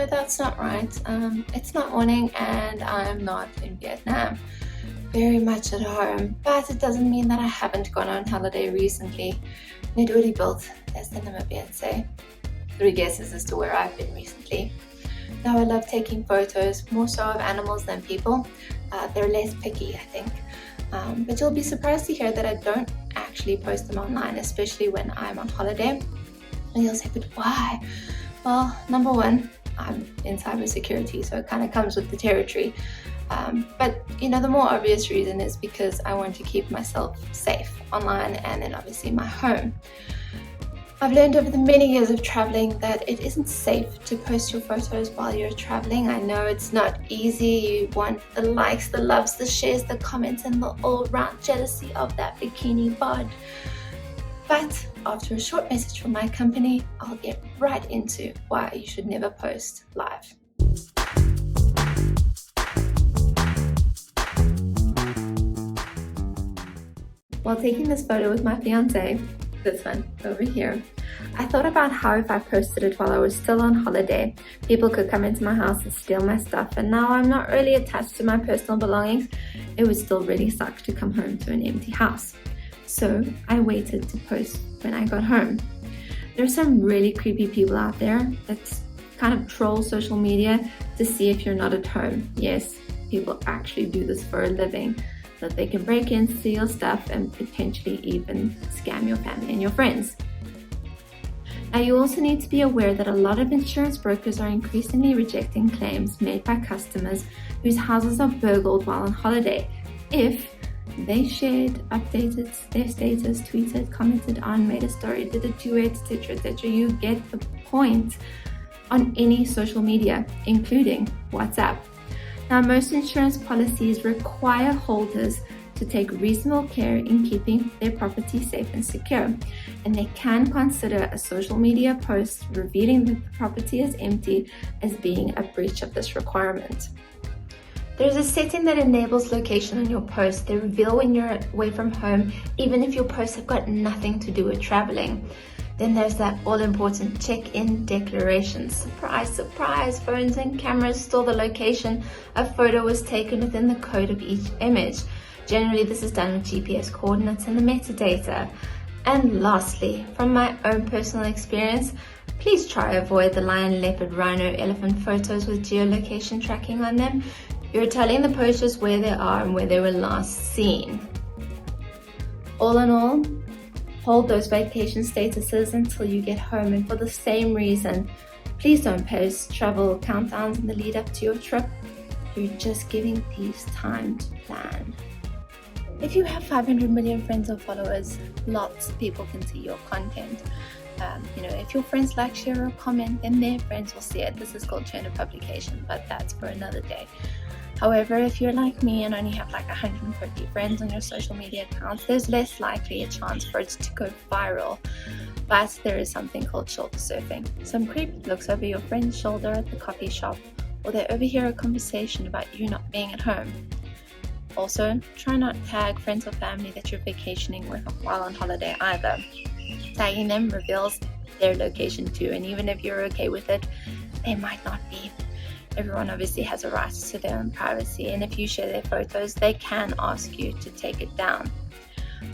no, that's not right. It's not morning and I'm not in Vietnam. Very much at home, but it doesn't mean that I haven't gone on holiday recently. Net olie built, as the Namibians say. 3 guesses as to where I've been recently. Now, I love taking photos, more so of animals than people. They're less picky, I think. But you'll be surprised to hear that I don't actually post them online, especially when I'm on holiday. And you'll say, but why? Well, number one, I'm in cybersecurity, so it kind of comes with the territory. But the more obvious reason is because I want to keep myself safe online and then obviously my home. I've learned over the many years of traveling that it isn't safe to post your photos while you're traveling. I know it's not easy. You want the likes, the loves, the shares, the comments, and the all-round jealousy of that bikini bod. But after a short message from my company, I'll get right into why you should never post live. While taking this photo with my fiance, this one over here, I thought about how if I posted it while I was still on holiday, people could come into my house and steal my stuff, and now I'm not really attached to my personal belongings. It would still really suck to come home to an empty house. So I waited to post when I got home. There's some really creepy people out there that kind of troll social media to see if you're not at home. Yes, people actually do this for a living, so that they can break in, steal stuff, and potentially even scam your family and your friends. Now, you also need to be aware that a lot of insurance brokers are increasingly rejecting claims made by customers whose houses are burgled while on holiday if they shared, updated their status, tweeted, commented on, made a story, did a duet, etc., etc. You get the point on any social media, including WhatsApp. Now, most insurance policies require holders to take reasonable care in keeping their property safe and secure, and they can consider a social media post revealing that the property is empty as being a breach of this requirement. There's a setting that enables location on your post. They reveal when you're away from home, even if your posts have got nothing to do with traveling. Then there's that all-important check-in declaration. Surprise, surprise, phones and cameras store the location a photo was taken within the code of each image. Generally, this is done with GPS coordinates and the metadata. And lastly, from my own personal experience, please try avoid the lion, leopard, rhino, elephant photos with geolocation tracking on them. You're telling the posters where they are and where they were last seen. All in all, hold those vacation statuses until you get home, and for the same reason, please don't post travel countdowns in the lead up to your trip. You're just giving thieves time to plan. If you have 500 million friends or followers, lots of people can see your content. If your friends like, share, or comment, then their friends will see it. This is called chain of publication, but that's for another day. However, if you're like me and only have like 150 friends on your social media accounts, there's less likely a chance for it to go viral. But there is something called shoulder surfing. Some creep looks over your friend's shoulder at the coffee shop, or they overhear a conversation about you not being at home. Also, try not to tag friends or family that you're vacationing with while on holiday either. Tagging them reveals their location too, and even if you're okay with it, they might not be. Everyone obviously has a right to their own privacy, and if you share their photos, they can ask you to take it down.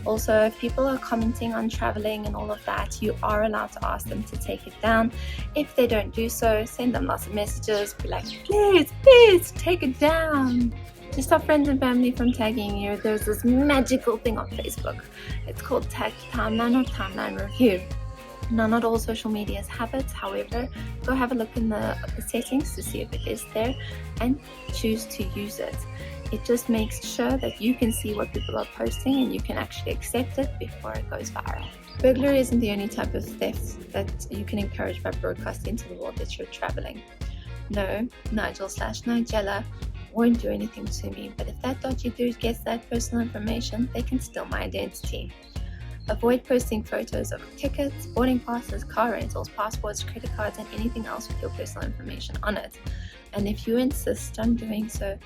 Also, if people are commenting on traveling and all of that, you are allowed to ask them to take it down. If they don't do so, send them lots of messages, be like, please take it down. To stop friends and family from tagging you, there's this magical thing on Facebook. It's called Tag Timeline or Timeline Review. Now, not all social medias have it. However, go have a look in the settings to see if it is there and choose to use it. It just makes sure that you can see what people are posting and you can actually accept it before it goes viral. Burglary isn't the only type of theft that you can encourage by broadcasting to the world that you're traveling. No, Nigel/Nigella won't do anything to me, but if that dodgy dude gets that personal information, they can steal my identity. Avoid posting photos of tickets, boarding passes, car rentals, passports, credit cards, and anything else with your personal information on it. And if you insist on doing so,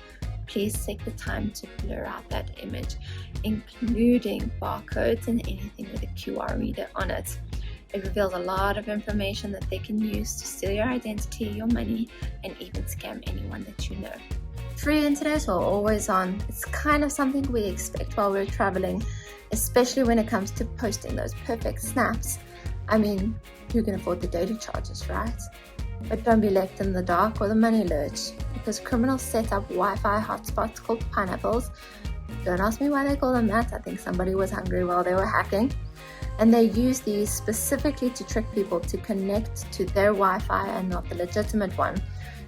please take the time to blur out that image, including barcodes and anything with a QR reader on it. It reveals a lot of information that they can use to steal your identity, your money, and even scam anyone that you know. Free internet or always on, it's kind of something we expect while we're traveling, especially when it comes to posting those perfect snaps. I mean, who can afford the data charges, right? But don't be left in the dark or the money lurch, because criminals set up Wi-Fi hotspots called pineapples. Don't ask me why they call them that. I think somebody was hungry while they were hacking. And they use these specifically to trick people to connect to their Wi-Fi and not the legitimate one,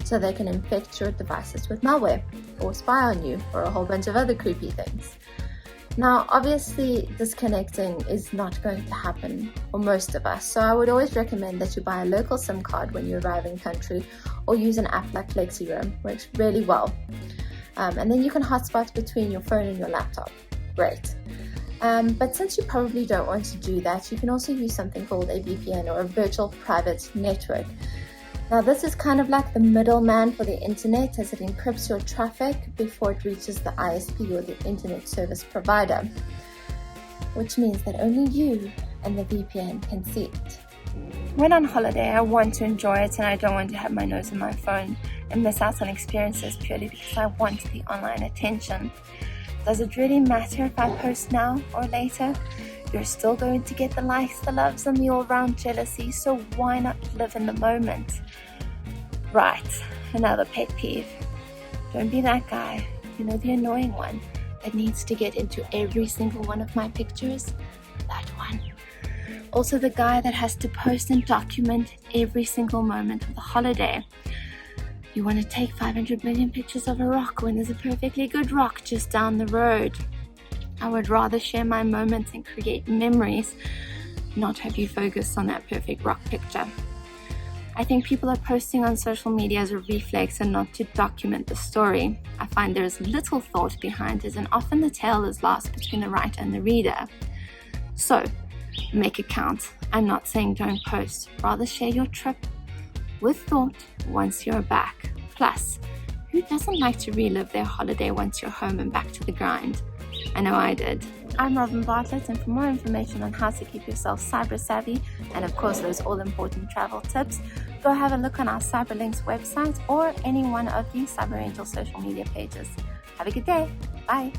so they can infect your devices with malware or spy on you or a whole bunch of other creepy things. Now, obviously, disconnecting is not going to happen for most of us, so I would always recommend that you buy a local SIM card when you arrive in country, or use an app like FlexiRoam. Works really well. And then you can hotspot between your phone and your laptop. Great. But since you probably don't want to do that, you can also use something called a VPN, or a virtual private network. Now, this is kind of like the middleman for the internet, as it encrypts your traffic before it reaches the ISP, or the internet service provider, which means that only you and the VPN can see it. When on holiday, I want to enjoy it, and I don't want to have my nose in my phone and miss out on experiences purely because I want the online attention. Does it really matter if I post now or later? You're still going to get the likes, the loves, and the all-round jealousy, so why not live in the moment? Right, another pet peeve. Don't be that guy, the annoying one that needs to get into every single one of my pictures. That one. Also the guy that has to post and document every single moment of the holiday. You want to take 500 million pictures of a rock when there's a perfectly good rock just down the road. I would rather share my moments and create memories, not have you focus on that perfect rock picture. I think people are posting on social media as a reflex and not to document the story. I find there is little thought behind it, and often the tale is lost between the writer and the reader. So, make it count. I'm not saying don't post. Rather share your trip with thought once you're back. Plus, who doesn't like to relive their holiday once you're home and back to the grind? I know I did. I'm Robin Bartlett, and for more information on how to keep yourself cyber savvy, and of course those all-important travel tips, go have a look on our Cyberlinks website or any one of the Cyber Angel social media pages. Have a good day. Bye.